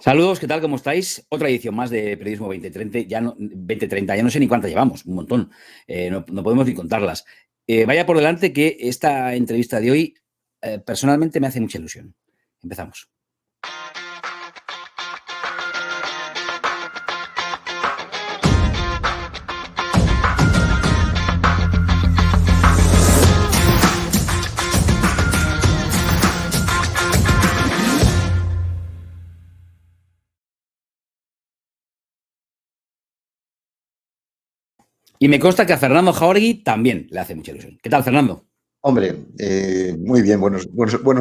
Saludos, ¿qué tal? ¿Cómo estáis? Otra edición más de Periodismo 2030, ya no sé ni cuántas llevamos, un montón, no podemos ni contarlas. Vaya por delante que esta entrevista de hoy personalmente me hace mucha ilusión. Empezamos. Y me consta que a Fernando Jauregui también le hace mucha ilusión. ¿Qué tal, Fernando? Hombre, muy bien, buenos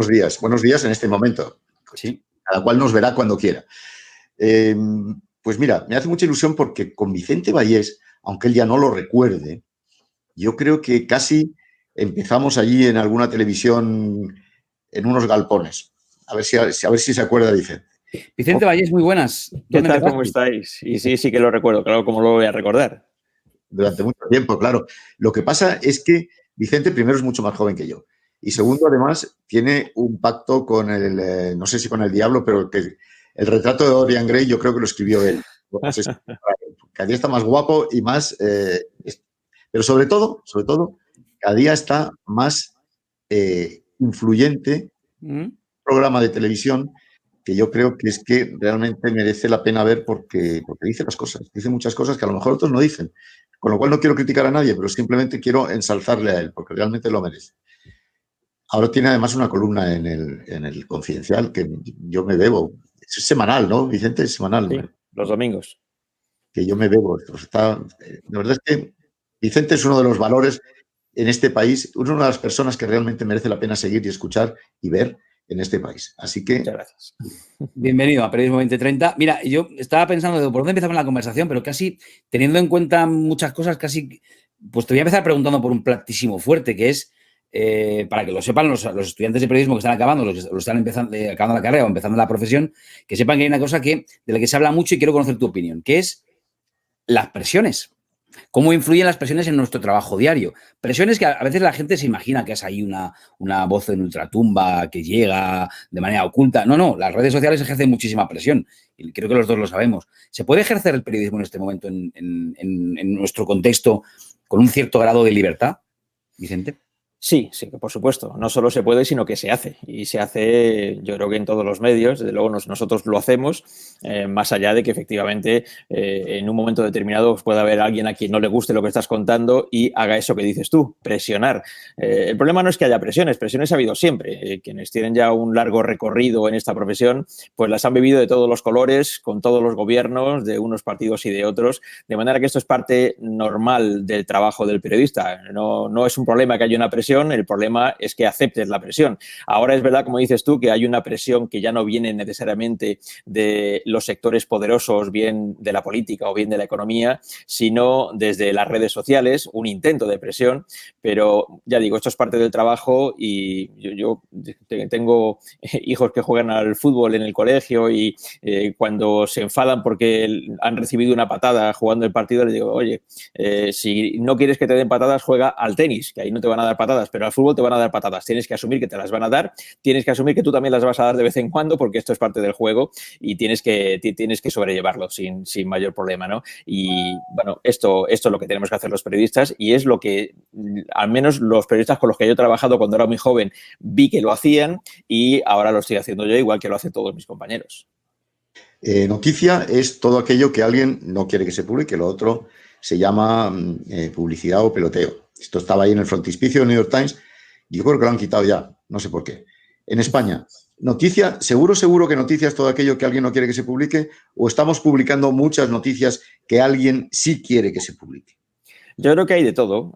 días. Buenos días en este momento. Sí. Cada cual nos verá cuando quiera. Pues mira, me hace mucha ilusión porque con Vicente Vallés, aunque él ya no lo recuerde, yo creo que casi empezamos allí en alguna televisión, en unos galpones. A ver si se acuerda Vicente. Vicente Vallés, muy buenas. ¿Qué tal? ¿Cómo estáis? Y sí que lo recuerdo, claro, ¿cómo lo voy a recordar? Durante mucho tiempo, claro. Lo que pasa es que Vicente, primero, es mucho más joven que yo. Y segundo, además, tiene un pacto con no sé si con el diablo, pero el retrato de Dorian Gray yo creo que lo escribió él. Cada día está más guapo y más... pero sobre todo, cada día está más influyente un programa de televisión que yo creo que es que realmente merece la pena ver porque dice las cosas, dice muchas cosas que a lo mejor otros no dicen. Con lo cual no quiero criticar a nadie, pero simplemente quiero ensalzarle a él, porque realmente lo merece. Ahora tiene además una columna en el Confidencial que yo me bebo. Es semanal, ¿no, Vicente? Es semanal. Sí, los domingos. Que yo me bebo. La verdad es que Vicente es uno de los valores en este país, una de las personas que realmente merece la pena seguir y escuchar y ver en este país. Así que... Muchas gracias. Bienvenido a Periodismo 2030. Mira, yo estaba pensando de por dónde empezamos la conversación, pero casi teniendo en cuenta muchas cosas, pues te voy a empezar preguntando por un platísimo fuerte, que es, para que lo sepan los estudiantes de periodismo que están acabando, los que están acabando la carrera o empezando la profesión, que sepan que hay una cosa de la que se habla mucho y quiero conocer tu opinión, que es las presiones. ¿Cómo influyen las presiones en nuestro trabajo diario? Presiones que a veces la gente se imagina que es ahí una voz en ultratumba que llega de manera oculta. No, las redes sociales ejercen muchísima presión y creo que los dos lo sabemos. ¿Se puede ejercer el periodismo en este momento en nuestro contexto con un cierto grado de libertad, Vicente? Sí, por supuesto. No solo se puede, sino que se hace. Y se hace, yo creo que en todos los medios. Desde luego nosotros lo hacemos, más allá de que efectivamente en un momento determinado pueda haber alguien a quien no le guste lo que estás contando y haga eso que dices tú, presionar. El problema no es que haya presiones ha habido siempre. Quienes tienen ya un largo recorrido en esta profesión, pues las han vivido de todos los colores, con todos los gobiernos, de unos partidos y de otros, de manera que esto es parte normal del trabajo del periodista. No es un problema que haya una presión. El problema es que aceptes la presión. Ahora es verdad, como dices tú, que hay una presión que ya no viene necesariamente de los sectores poderosos, bien de la política o bien de la economía, sino desde las redes sociales, un intento de presión, pero ya digo, esto es parte del trabajo y yo tengo hijos que juegan al fútbol en el colegio y cuando se enfadan porque han recibido una patada jugando el partido, les digo, oye, si no quieres que te den patadas, juega al tenis, que ahí no te van a dar patadas, pero al fútbol te van a dar patadas. Tienes que asumir que te las van a dar, tienes que asumir que tú también las vas a dar de vez en cuando porque esto es parte del juego y tienes que sobrellevarlo sin mayor problema, ¿no? Y bueno, esto es lo que tenemos que hacer los periodistas y es lo que al menos los periodistas con los que yo he trabajado cuando era muy joven vi que lo hacían y ahora lo estoy haciendo yo igual que lo hacen todos mis compañeros. Noticia es todo aquello que alguien no quiere que se publique, lo otro se llama publicidad o peloteo. Esto estaba ahí en el frontispicio del New York Times y yo creo que lo han quitado ya, no sé por qué. En España, noticia, seguro que noticia es todo aquello que alguien no quiere que se publique o estamos publicando muchas noticias que alguien sí quiere que se publique. Yo creo que hay de todo.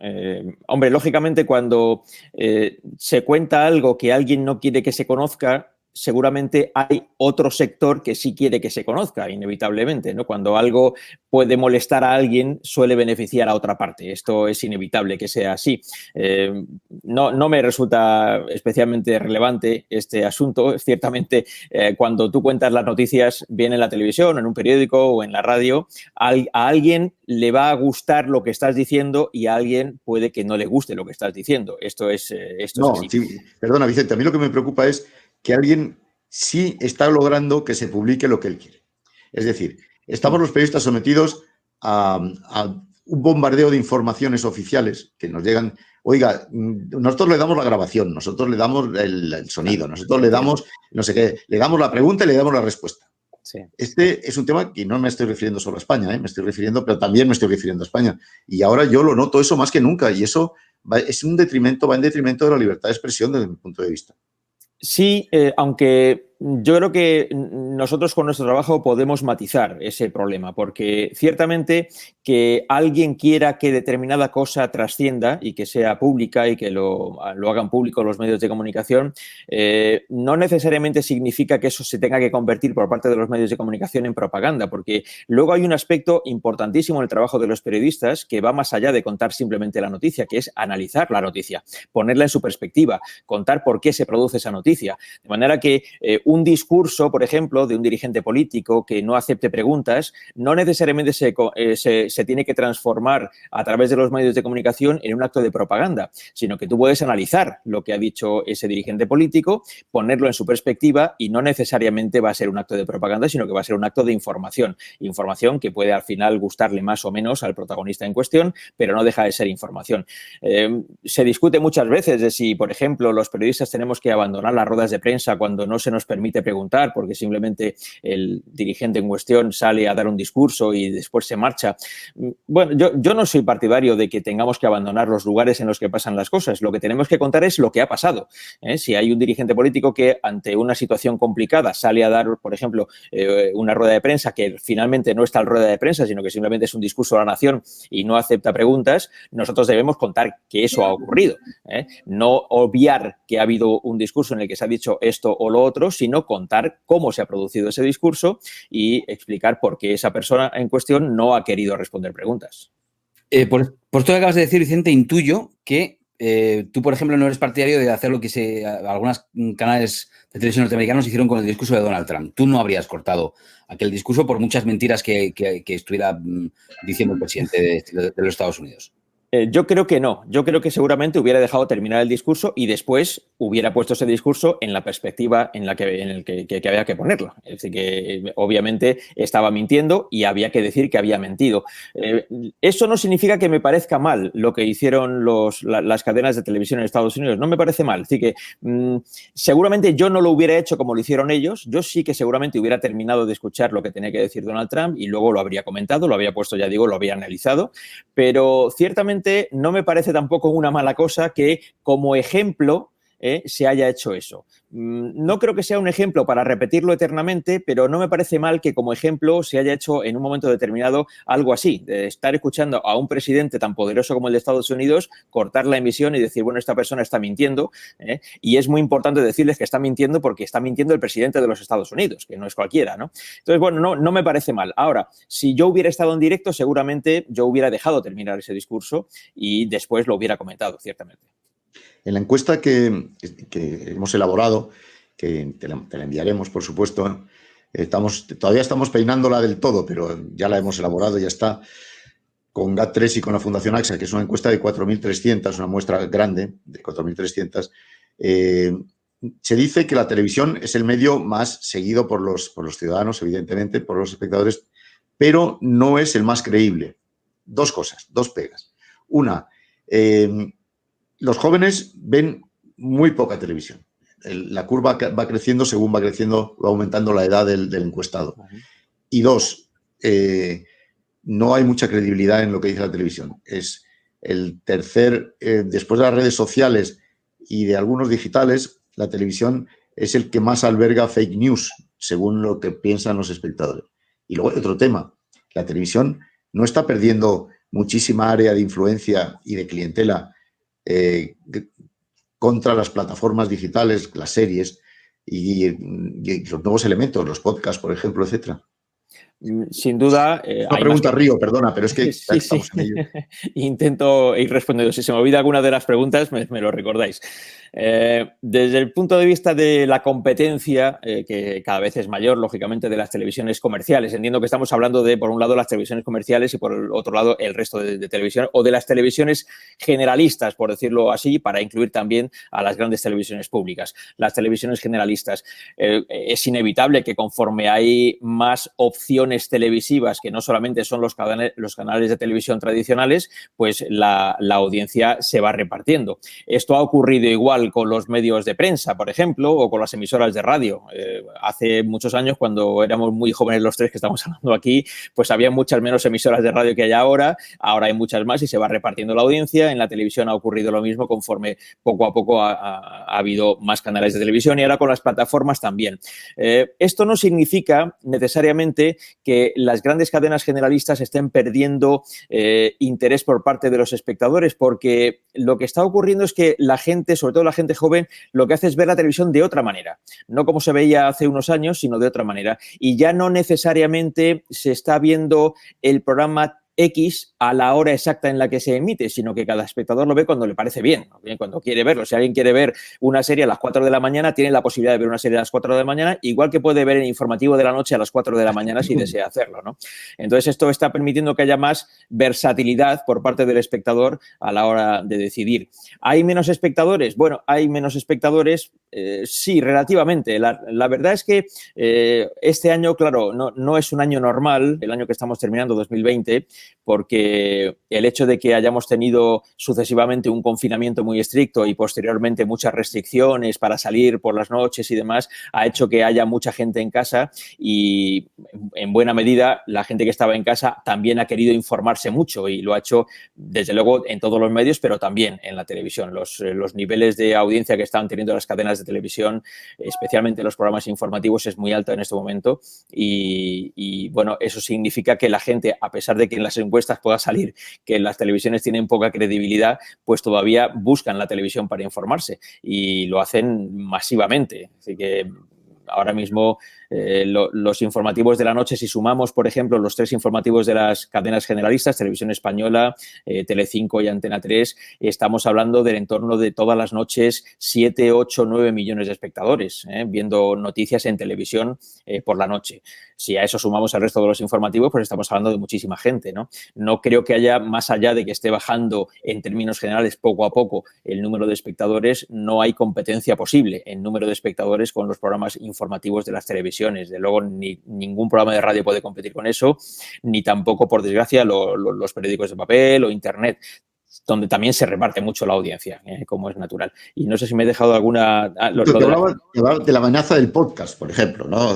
Hombre, lógicamente cuando se cuenta algo que alguien no quiere que se conozca, seguramente hay otro sector que sí quiere que se conozca, inevitablemente, ¿no? Cuando algo puede molestar a alguien, suele beneficiar a otra parte. Esto es inevitable que sea así. No me resulta especialmente relevante este asunto. Ciertamente, cuando tú cuentas las noticias, bien en la televisión, en un periódico o en la radio, a alguien le va a gustar lo que estás diciendo y a alguien puede que no le guste lo que estás diciendo. Esto es así. Sí, perdona, Vicente, a mí lo que me preocupa es que alguien sí está logrando que se publique lo que él quiere. Es decir, estamos los periodistas sometidos a un bombardeo de informaciones oficiales que nos llegan. Oiga, nosotros le damos la grabación, nosotros le damos el sonido, nosotros le damos no sé qué, le damos la pregunta y le damos la respuesta. Sí. Este es un tema que no me estoy refiriendo solo a España, me estoy refiriendo, pero también me estoy refiriendo a España. Y ahora yo lo noto eso más que nunca, y eso va en detrimento de la libertad de expresión desde mi punto de vista. Sí, aunque yo creo que nosotros con nuestro trabajo podemos matizar ese problema, porque ciertamente que alguien quiera que determinada cosa trascienda y que sea pública y que lo hagan público los medios de comunicación, no necesariamente significa que eso se tenga que convertir por parte de los medios de comunicación en propaganda, porque luego hay un aspecto importantísimo en el trabajo de los periodistas que va más allá de contar simplemente la noticia, que es analizar la noticia, ponerla en su perspectiva, contar por qué se produce esa noticia. De manera que un discurso, por ejemplo, de un dirigente político que no acepte preguntas, no necesariamente se tiene que transformar a través de los medios de comunicación en un acto de propaganda, sino que tú puedes analizar lo que ha dicho ese dirigente político, ponerlo en su perspectiva y no necesariamente va a ser un acto de propaganda, sino que va a ser un acto de información. Información que puede al final gustarle más o menos al protagonista en cuestión, pero no deja de ser información. Se discute muchas veces de si, por ejemplo, los periodistas tenemos que abandonar las ruedas de prensa cuando no se nos permite preguntar porque simplemente el dirigente en cuestión sale a dar un discurso y después se marcha. Bueno, yo no soy partidario de que tengamos que abandonar los lugares en los que pasan las cosas. Lo que tenemos que contar es lo que ha pasado. Si hay un dirigente político que ante una situación complicada sale a dar, por ejemplo, una rueda de prensa que finalmente no es tal rueda de prensa, sino que simplemente es un discurso a la nación y no acepta preguntas, nosotros debemos contar que eso ha ocurrido. No obviar que ha habido un discurso en el que se ha dicho esto o lo otro, sino contar cómo se ha producido ese discurso y explicar por qué esa persona en cuestión no ha querido responder preguntas. Por esto que acabas de decir, Vicente, intuyo que tú, por ejemplo, no eres partidario de hacer lo que algunos canales de televisión norteamericanos hicieron con el discurso de Donald Trump. Tú no habrías cortado aquel discurso por muchas mentiras que estuviera diciendo el presidente de los Estados Unidos. Yo creo que no. Yo creo que seguramente hubiera dejado terminar el discurso y después hubiera puesto ese discurso en la perspectiva en el que había que ponerlo. Es decir, que obviamente estaba mintiendo y había que decir que había mentido. Eso no significa que me parezca mal lo que hicieron las cadenas de televisión en Estados Unidos. No me parece mal. Es decir, que seguramente yo no lo hubiera hecho como lo hicieron ellos. Yo sí que seguramente hubiera terminado de escuchar lo que tenía que decir Donald Trump y luego lo habría comentado, lo había puesto, ya digo, lo había analizado. Pero ciertamente no me parece tampoco una mala cosa que como ejemplo se haya hecho eso. No creo que sea un ejemplo para repetirlo eternamente, pero no me parece mal que como ejemplo se haya hecho en un momento determinado algo así, de estar escuchando a un presidente tan poderoso como el de Estados Unidos, cortar la emisión y decir, bueno, esta persona está mintiendo, y es muy importante decirles que está mintiendo porque está mintiendo el presidente de los Estados Unidos, que no es cualquiera, ¿no? Entonces, bueno, no me parece mal. Ahora, si yo hubiera estado en directo, seguramente yo hubiera dejado terminar ese discurso y después lo hubiera comentado, ciertamente. En la encuesta que hemos elaborado, que te la enviaremos, por supuesto, todavía estamos peinándola del todo, pero ya la hemos elaborado, ya está, con GAT3 y con la Fundación AXA, que es una encuesta de 4.300, una muestra grande de 4.300. Se dice que la televisión es el medio más seguido por los ciudadanos, evidentemente, por los espectadores, pero no es el más creíble. Dos cosas, dos pegas. Una, los jóvenes ven muy poca televisión. La curva va creciendo según va aumentando la edad del encuestado. Y dos, no hay mucha credibilidad en lo que dice la televisión. Es el tercer, después de las redes sociales y de algunos digitales, la televisión es el que más alberga fake news, según lo que piensan los espectadores. Y luego hay otro tema. La televisión no está perdiendo muchísima área de influencia y de clientela contra las plataformas digitales, las series y los nuevos elementos, los podcasts, por ejemplo, etcétera. Sin duda. Una pregunta, Río, perdona, pero es que sí, estamos en ello. Intento ir respondiendo. Si se me olvida alguna de las preguntas, me lo recordáis. Desde el punto de vista de la competencia, que cada vez es mayor, lógicamente, de las televisiones comerciales. Entiendo que estamos hablando de, por un lado, las televisiones comerciales y, por el otro lado, el resto de televisión, o de las televisiones generalistas, por decirlo así, para incluir también a las grandes televisiones públicas. Las televisiones generalistas. Es inevitable que conforme hay más opciones televisivas, que no solamente son los canales de televisión tradicionales, pues la audiencia se va repartiendo. Esto ha ocurrido igual con los medios de prensa, por ejemplo, o con las emisoras de radio. Hace muchos años, cuando éramos muy jóvenes los tres que estamos hablando aquí, pues había muchas menos emisoras de radio que hay ahora hay muchas más y se va repartiendo la audiencia. En la televisión ha ocurrido lo mismo conforme poco a poco ha habido más canales de televisión y ahora con las plataformas también. Esto no significa necesariamente que las grandes cadenas generalistas estén perdiendo interés por parte de los espectadores, porque lo que está ocurriendo es que la gente, sobre todo la gente joven, lo que hace es ver la televisión de otra manera, no como se veía hace unos años, sino de otra manera. Y ya no necesariamente se está viendo el programa X a la hora exacta en la que se emite, sino que cada espectador lo ve cuando le parece bien, cuando quiere verlo. Si alguien quiere ver una serie a las 4 de la mañana, tiene la posibilidad de ver una serie a las 4 de la mañana, igual que puede ver el informativo de la noche a las 4 de la mañana si desea hacerlo, ¿no? Entonces, esto está permitiendo que haya más versatilidad por parte del espectador a la hora de decidir. ¿Hay menos espectadores? Bueno, hay menos espectadores, sí, relativamente. La verdad es que este año, claro, no es un año normal, el año que estamos terminando, 2020, porque el hecho de que hayamos tenido sucesivamente un confinamiento muy estricto y posteriormente muchas restricciones para salir por las noches y demás, ha hecho que haya mucha gente en casa y, en buena medida, la gente que estaba en casa también ha querido informarse mucho y lo ha hecho, desde luego, en todos los medios, pero también en la televisión. Los niveles de audiencia que están teniendo las cadenas de televisión, especialmente los programas informativos, es muy alto en este momento y bueno, eso significa que la gente, a pesar de que en las encuestas pueda salir que las televisiones tienen poca credibilidad, pues todavía buscan la televisión para informarse y lo hacen masivamente. Así que ahora mismo los informativos de la noche, si sumamos, por ejemplo, los 3 informativos de las cadenas generalistas, Televisión Española, Telecinco y Antena 3, estamos hablando del entorno de todas las noches 7, 8, 9 millones de espectadores viendo noticias en televisión por la noche. Si a eso sumamos el resto de los informativos, pues estamos hablando de muchísima gente, ¿no? No creo que haya, más allá de que esté bajando en términos generales poco a poco el número de espectadores, no hay competencia posible en número de espectadores con los programas informativos de las televisiones. De luego, ningún programa de radio puede competir con eso, ni tampoco, por desgracia, los periódicos de papel o Internet, donde también se reparte mucho la audiencia, como es natural. Y no sé si me he dejado alguna... Hablaba de la amenaza del podcast, por ejemplo, ¿no?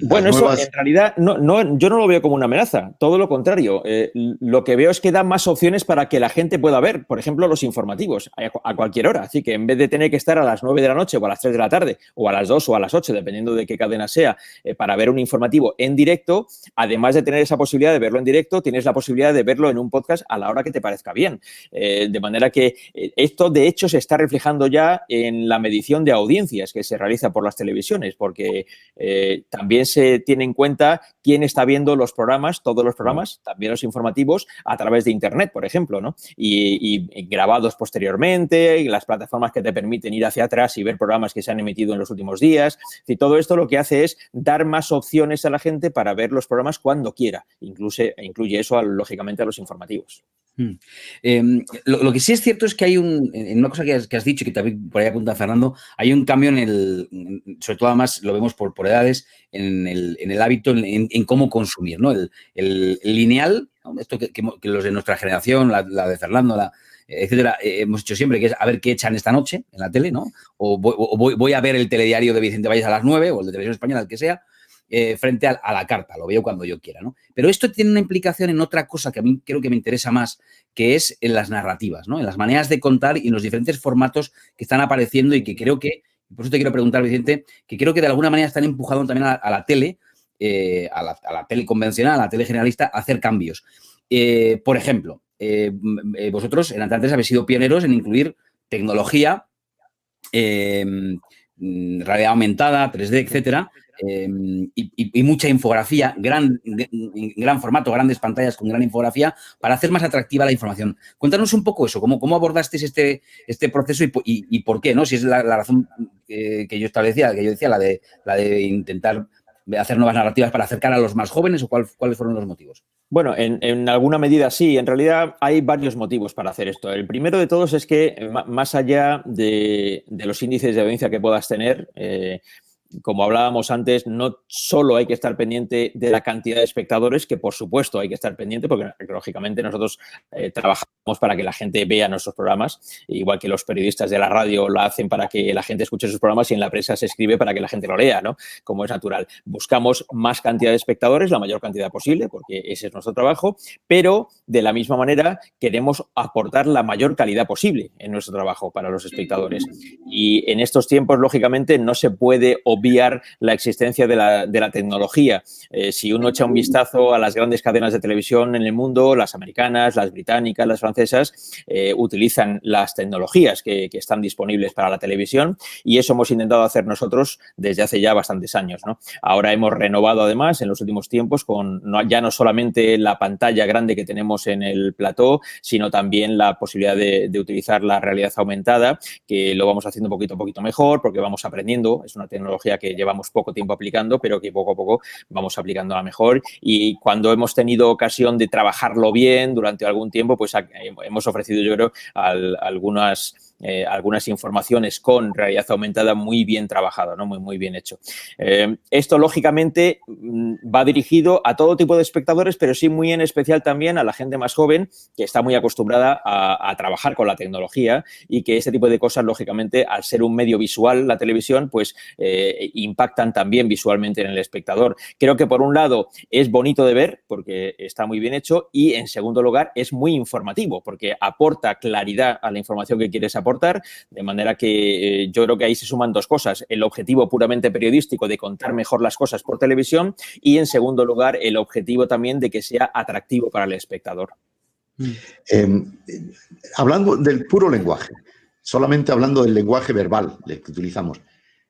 Bueno, eso en realidad yo no lo veo como una amenaza, todo lo contrario. Lo que veo es que da más opciones para que la gente pueda ver, por ejemplo, los informativos a cualquier hora. Así que en vez de tener que estar a las 9 de la noche o a las 3 de la tarde o a las 2 o a las 8, dependiendo de qué cadena sea, para ver un informativo en directo, además de tener esa posibilidad de verlo en directo, tienes la posibilidad de verlo en un podcast a la hora que te parezca bien. De manera que esto, de hecho, se está reflejando ya en la medición de audiencias que se realiza por las televisiones, porque también se tiene en cuenta quién está viendo los programas, todos los programas, también los informativos, a través de Internet, por ejemplo, ¿no? Y grabados posteriormente, y las plataformas que te permiten ir hacia atrás y ver programas que se han emitido en los últimos días. Y todo esto lo que hace es dar más opciones a la gente para ver los programas cuando quiera. Incluye eso, lógicamente, a los informativos. Lo que sí es cierto es que hay en una cosa que has dicho, que también por ahí apunta Fernando, hay un cambio sobre todo además lo vemos por edades, en el hábito, en cómo consumir, ¿no? El lineal, ¿no? Esto que los de nuestra generación, la de Fernando, etcétera, hemos hecho siempre, que es a ver qué echan esta noche en la tele, ¿no? O voy a ver el telediario de Vicente Valles a las 9 o el de Televisión Española, el que sea, frente a la carta, lo veo cuando yo quiera, ¿no? Pero esto tiene una implicación en otra cosa que a mí creo que me interesa más, que es en las narrativas, ¿no? En las maneras de contar y en los diferentes formatos que están apareciendo y que creo que, por eso te quiero preguntar, Vicente, que creo que de alguna manera están empujando también a la tele, a la tele convencional, a la tele generalista, a hacer cambios. Por ejemplo, vosotros en Antena 3 habéis sido pioneros en incluir tecnología realidad aumentada, 3D, etcétera, y mucha infografía, gran formato, grandes pantallas con gran infografía para hacer más atractiva la información. Cuéntanos un poco eso, cómo abordasteis este proceso y por qué, ¿no? Si es la razón que yo establecía, que yo decía, la de intentar hacer nuevas narrativas para acercar a los más jóvenes, o cuáles fueron los motivos. Bueno, en alguna medida sí. En realidad hay varios motivos para hacer esto. El primero de todos es que más allá de los índices de audiencia que puedas tener, como hablábamos antes, no solo hay que estar pendiente de la cantidad de espectadores, que por supuesto hay que estar pendiente porque lógicamente nosotros trabajamos para que la gente vea nuestros programas, igual que los periodistas de la radio lo hacen para que la gente escuche sus programas y en la prensa se escribe para que la gente lo lea, ¿no? Como es natural. Buscamos más cantidad de espectadores, la mayor cantidad posible, porque ese es nuestro trabajo, pero de la misma manera queremos aportar la mayor calidad posible en nuestro trabajo para los espectadores. Y en estos tiempos, lógicamente, no se puede obviar la existencia de la tecnología. Si uno echa un vistazo a las grandes cadenas de televisión en el mundo, las americanas, las británicas, las francesas, utilizan las tecnologías que están disponibles para la televisión y eso hemos intentado hacer nosotros desde hace ya bastantes años, ¿no? Ahora hemos renovado además en los últimos tiempos con ya no solamente la pantalla grande que tenemos en el plató, sino también la posibilidad de utilizar la realidad aumentada, que lo vamos haciendo poquito a poquito mejor porque vamos aprendiendo. Es una tecnología que llevamos poco tiempo aplicando, pero que poco a poco vamos aplicándola mejor. Y cuando hemos tenido ocasión de trabajarlo bien durante algún tiempo, pues hemos ofrecido, yo creo, algunas informaciones con realidad aumentada muy bien trabajado, ¿no? Muy bien hecho. Esto, lógicamente, va dirigido a todo tipo de espectadores, pero sí muy en especial también a la gente más joven que está muy acostumbrada a trabajar con la tecnología y que este tipo de cosas, lógicamente, al ser un medio visual, la televisión, pues impactan también visualmente en el espectador. Creo que, por un lado, es bonito de ver porque está muy bien hecho y, en segundo lugar, es muy informativo porque aporta claridad a la información que quieres aportar, de manera que yo creo que ahí se suman dos cosas. El objetivo puramente periodístico de contar mejor las cosas por televisión y, en segundo lugar, el objetivo también de que sea atractivo para el espectador. Hablando del puro lenguaje, solamente hablando del lenguaje verbal que utilizamos,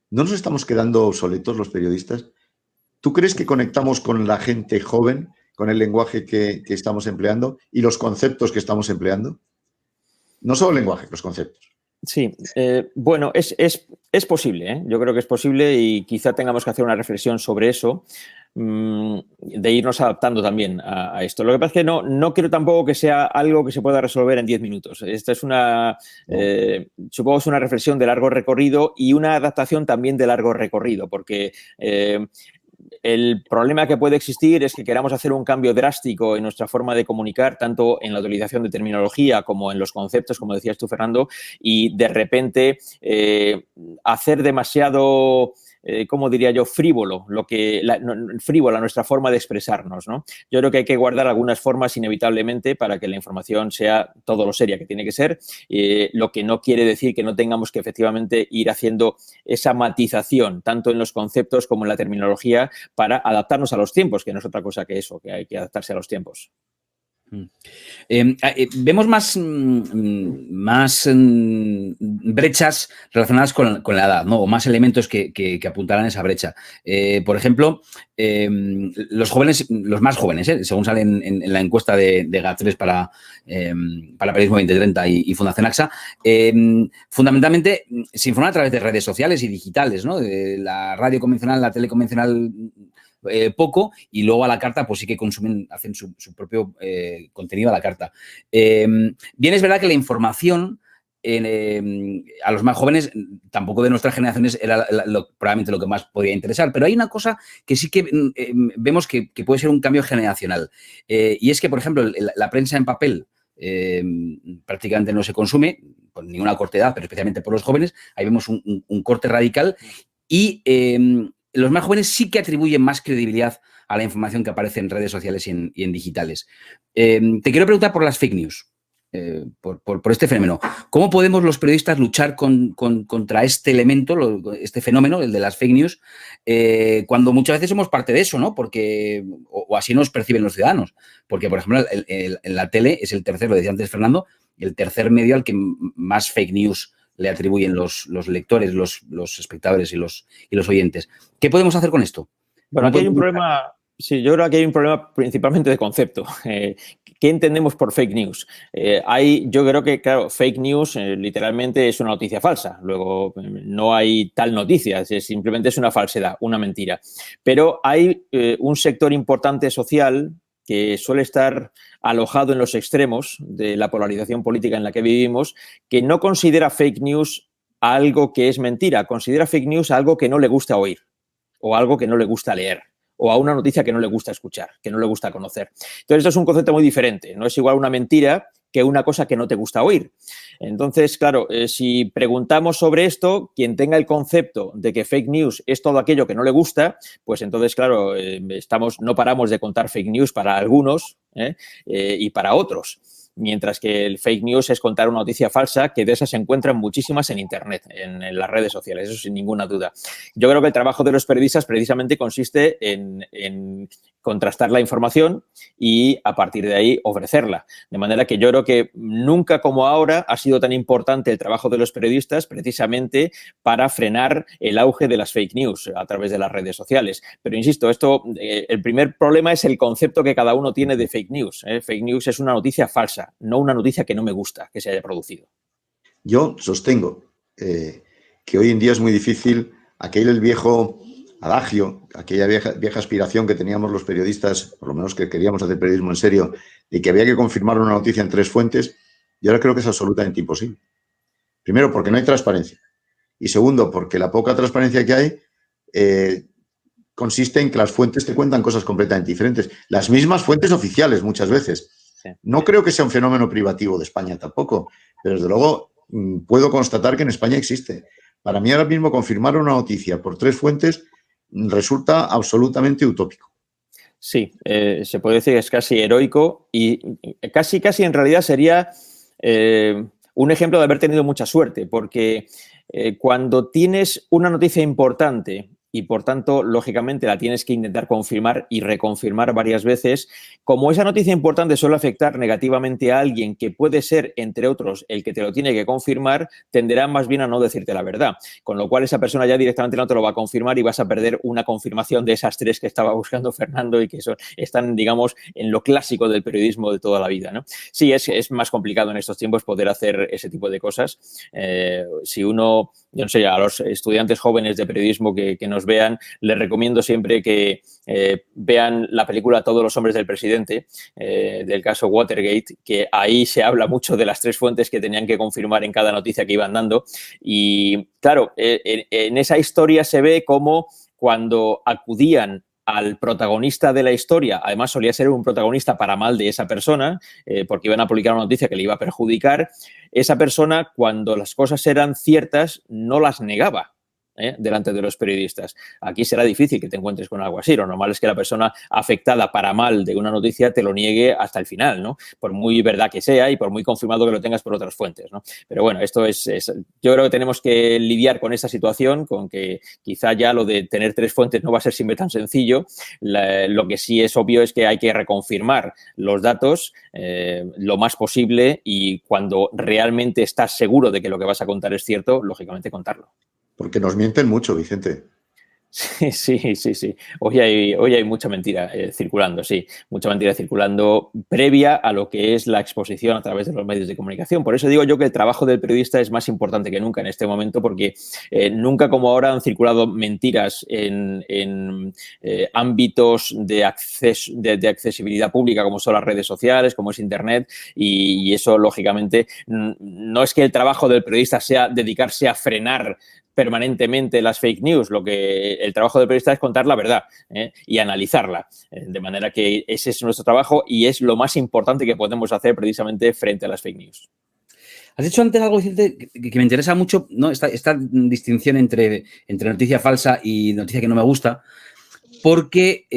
¿no nos estamos quedando obsoletos los periodistas? ¿Tú crees que conectamos con la gente joven, con el lenguaje que estamos empleando y los conceptos que estamos empleando? No solo el lenguaje, los conceptos. Sí, bueno, es posible, ¿eh? Yo creo que es posible y quizá tengamos que hacer una reflexión sobre eso, de irnos adaptando también a esto. Lo que pasa es que no quiero tampoco que sea algo que se pueda resolver en 10 minutos. Esta es supongo es una reflexión de largo recorrido y una adaptación también de largo recorrido, porque el problema que puede existir es que queramos hacer un cambio drástico en nuestra forma de comunicar, tanto en la utilización de terminología como en los conceptos, como decías tú, Fernando, y de repente hacer demasiado, ¿cómo diría yo?, frívola nuestra forma de expresarnos, ¿no? Yo creo que hay que guardar algunas formas inevitablemente para que la información sea todo lo seria que tiene que ser, lo que no quiere decir que no tengamos que efectivamente ir haciendo esa matización, tanto en los conceptos como en la terminología, para adaptarnos a los tiempos, que no es otra cosa que eso, que hay que adaptarse a los tiempos. Vemos más brechas relacionadas con la edad, ¿no? O más elementos que apuntarán a esa brecha. Por ejemplo, los más jóvenes, según sale en la encuesta de GAT3 para Periodismo 2030 y Fundación AXA, fundamentalmente se informan a través de redes sociales y digitales, ¿no? De la radio convencional, la tele convencional, poco, y luego a la carta pues sí que hacen su propio contenido a la carta. Bien, es verdad que la información a los más jóvenes, tampoco de nuestras generaciones, era probablemente lo que más podría interesar, pero hay una cosa que sí que vemos que puede ser un cambio generacional, y es que, por ejemplo, la prensa en papel prácticamente no se consume por ninguna corta edad, pero especialmente por los jóvenes. Ahí vemos un corte radical y los más jóvenes sí que atribuyen más credibilidad a la información que aparece en redes sociales y en digitales. Te quiero preguntar por las fake news, por este fenómeno. ¿Cómo podemos los periodistas luchar contra este elemento, este fenómeno, el de las fake news, cuando muchas veces somos parte de eso, ¿no? Porque, o así nos perciben los ciudadanos. Porque, por ejemplo, en la tele es el tercer, lo decía antes Fernando, el tercer medio al que más fake news le atribuyen los lectores, los espectadores y los oyentes. ¿Qué podemos hacer con esto? Bueno, aquí hay un problema, sí, yo creo que hay un problema principalmente de concepto. ¿Qué entendemos por fake news? Yo creo que, claro, fake news literalmente es una noticia falsa. Luego, no hay tal noticia, simplemente es una falsedad, una mentira. Pero hay un sector importante social que suele estar alojado en los extremos de la polarización política en la que vivimos, que no considera fake news algo que es mentira, considera fake news algo que no le gusta oír o algo que no le gusta leer o a una noticia que no le gusta escuchar, que no le gusta conocer. Entonces, esto es un concepto muy diferente. No es igual una mentira que una cosa que no te gusta oír. Entonces, claro, si preguntamos sobre esto, quien tenga el concepto de que fake news es todo aquello que no le gusta, pues entonces, claro, no paramos de contar fake news para algunos y para otros. Mientras que el fake news es contar una noticia falsa, que de esas se encuentran muchísimas en Internet, en las redes sociales, eso sin ninguna duda. Yo creo que el trabajo de los periodistas precisamente consiste en contrastar la información y a partir de ahí ofrecerla. De manera que yo creo que nunca como ahora ha sido tan importante el trabajo de los periodistas precisamente para frenar el auge de las fake news a través de las redes sociales. Pero insisto, el primer problema es el concepto que cada uno tiene de fake news. Fake news es una noticia falsa, no una noticia que no me gusta que se haya producido. Yo sostengo que hoy en día es muy difícil el viejo adagio, aquella vieja aspiración que teníamos los periodistas, por lo menos que queríamos hacer periodismo en serio, de que había que confirmar una noticia en 3 fuentes, yo ahora creo que es absolutamente imposible. Primero, porque no hay transparencia. Y segundo, porque la poca transparencia que hay consiste en que las fuentes te cuentan cosas completamente diferentes. Las mismas fuentes oficiales muchas veces. Sí. No creo que sea un fenómeno privativo de España tampoco, pero desde luego puedo constatar que en España existe. Para mí ahora mismo confirmar una noticia por 3 fuentes resulta absolutamente utópico. Sí, se puede decir que es casi heroico y casi en realidad sería un ejemplo de haber tenido mucha suerte, porque cuando tienes una noticia importante y, por tanto, lógicamente la tienes que intentar confirmar y reconfirmar varias veces, como esa noticia importante suele afectar negativamente a alguien que puede ser, entre otros, el que te lo tiene que confirmar, tenderá más bien a no decirte la verdad. Con lo cual, esa persona ya directamente no te lo va a confirmar y vas a perder una confirmación de esas 3 que estaba buscando Fernando y que están, digamos, en lo clásico del periodismo de toda la vida, ¿no? Sí, es más complicado en estos tiempos poder hacer ese tipo de cosas. Si uno, yo no sé, a los estudiantes jóvenes de periodismo que nos vean, les recomiendo siempre que vean la película Todos los hombres del presidente, del caso Watergate, que ahí se habla mucho de las 3 fuentes que tenían que confirmar en cada noticia que iban dando. Y claro, en esa historia se ve cómo cuando acudían al protagonista de la historia, además solía ser un protagonista para mal de esa persona, porque iban a publicar una noticia que le iba a perjudicar, esa persona, cuando las cosas eran ciertas, no las negaba delante de los periodistas. Aquí será difícil que te encuentres con algo así. Lo normal es que la persona afectada para mal de una noticia te lo niegue hasta el final, ¿no? Por muy verdad que sea y por muy confirmado que lo tengas por otras fuentes, ¿no? Pero bueno, esto yo creo que tenemos que lidiar con esta situación, con que quizá ya lo de tener 3 fuentes no va a ser siempre tan sencillo. Lo que sí es obvio es que hay que reconfirmar los datos lo más posible y cuando realmente estás seguro de que lo que vas a contar es cierto, lógicamente contarlo. Porque nos mienten mucho, Vicente. Sí. Hoy hay mucha mentira circulando, sí. Mucha mentira circulando previa a lo que es la exposición a través de los medios de comunicación. Por eso digo yo que el trabajo del periodista es más importante que nunca en este momento, porque nunca como ahora han circulado mentiras en ámbitos de accesibilidad pública, como son las redes sociales, como es Internet, y eso, lógicamente, no es que el trabajo del periodista sea dedicarse a frenar permanentemente las fake news. El trabajo del periodista es contar la verdad y analizarla. De manera que ese es nuestro trabajo y es lo más importante que podemos hacer precisamente frente a las fake news. Has dicho antes algo, Vicente, que me interesa mucho, ¿no? Esta distinción entre noticia falsa y noticia que no me gusta, porque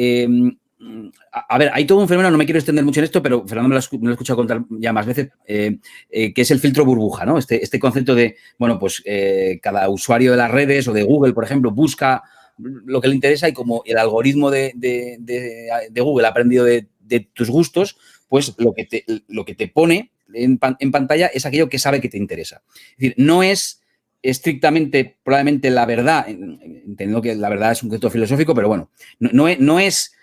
a ver, hay todo un fenómeno, no me quiero extender mucho en esto, pero Fernando me lo he escuchado contar ya más veces, que es el filtro burbuja, ¿no? Este concepto de, bueno, pues cada usuario de las redes o de Google, por ejemplo, busca lo que le interesa y como el algoritmo de Google ha aprendido de tus gustos, pues lo que te pone en pantalla es aquello que sabe que te interesa. Es decir, no es estrictamente, probablemente la verdad, entendiendo que la verdad es un concepto filosófico, pero bueno, no es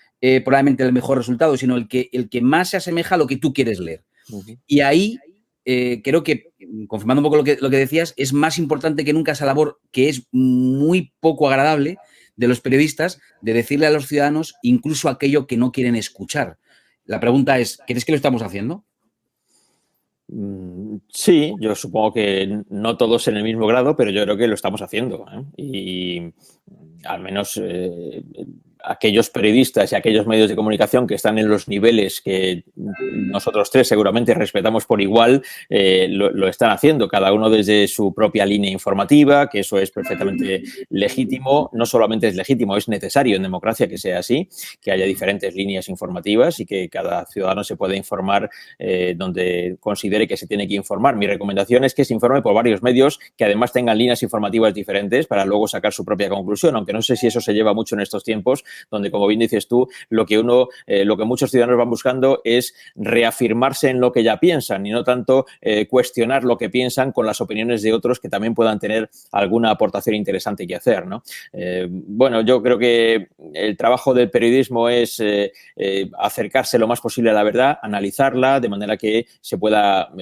probablemente el mejor resultado, sino el que más se asemeja a lo que tú quieres leer. Y ahí creo que, confirmando un poco lo que decías, es más importante que nunca esa labor que es muy poco agradable de los periodistas de decirle a los ciudadanos incluso aquello que no quieren escuchar. La pregunta es, ¿crees que lo estamos haciendo? Sí, yo supongo que no todos en el mismo grado, pero yo creo que lo estamos haciendo, ¿eh? Y al menos aquellos periodistas y aquellos medios de comunicación que están en los niveles que nosotros tres seguramente respetamos por igual, lo están haciendo, cada uno desde su propia línea informativa, que eso es perfectamente legítimo. No solamente es legítimo, es necesario en democracia que sea así, que haya diferentes líneas informativas y que cada ciudadano se pueda informar donde considere que se tiene que informar. Mi recomendación es que se informe por varios medios que además tengan líneas informativas diferentes para luego sacar su propia conclusión, aunque no sé si eso se lleva mucho en estos tiempos, donde, como bien dices tú, lo que muchos ciudadanos van buscando es reafirmarse en lo que ya piensan y no tanto cuestionar lo que piensan con las opiniones de otros que también puedan tener alguna aportación interesante que hacer, ¿no? Bueno, yo creo que el trabajo del periodismo es acercarse lo más posible a la verdad, analizarla de manera que se pueda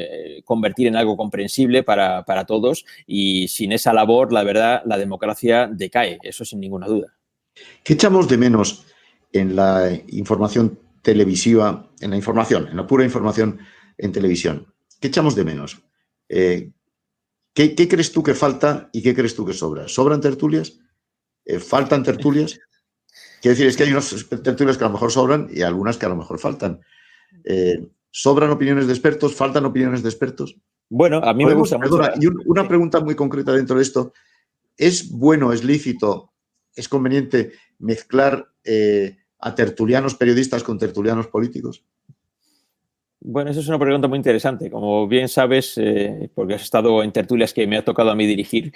convertir en algo comprensible para todos, y sin esa labor, la verdad, la democracia decae, eso sin ninguna duda. ¿Qué echamos de menos en la información televisiva, en la pura información en televisión? ¿Qué echamos de menos? ¿Qué crees tú que falta y qué crees tú que sobra? ¿Sobran tertulias? ¿Faltan tertulias? Quiero decir, es que hay unas tertulias que a lo mejor sobran y algunas que a lo mejor faltan. ¿Sobran opiniones de expertos? ¿Faltan opiniones de expertos? Bueno, a mí me gusta mucho. Y una pregunta muy concreta dentro de esto. ¿Es bueno, es lícito, es conveniente mezclar a tertulianos periodistas con tertulianos políticos? Bueno, eso es una pregunta muy interesante. Como bien sabes, porque has estado en tertulias que me ha tocado a mí dirigir,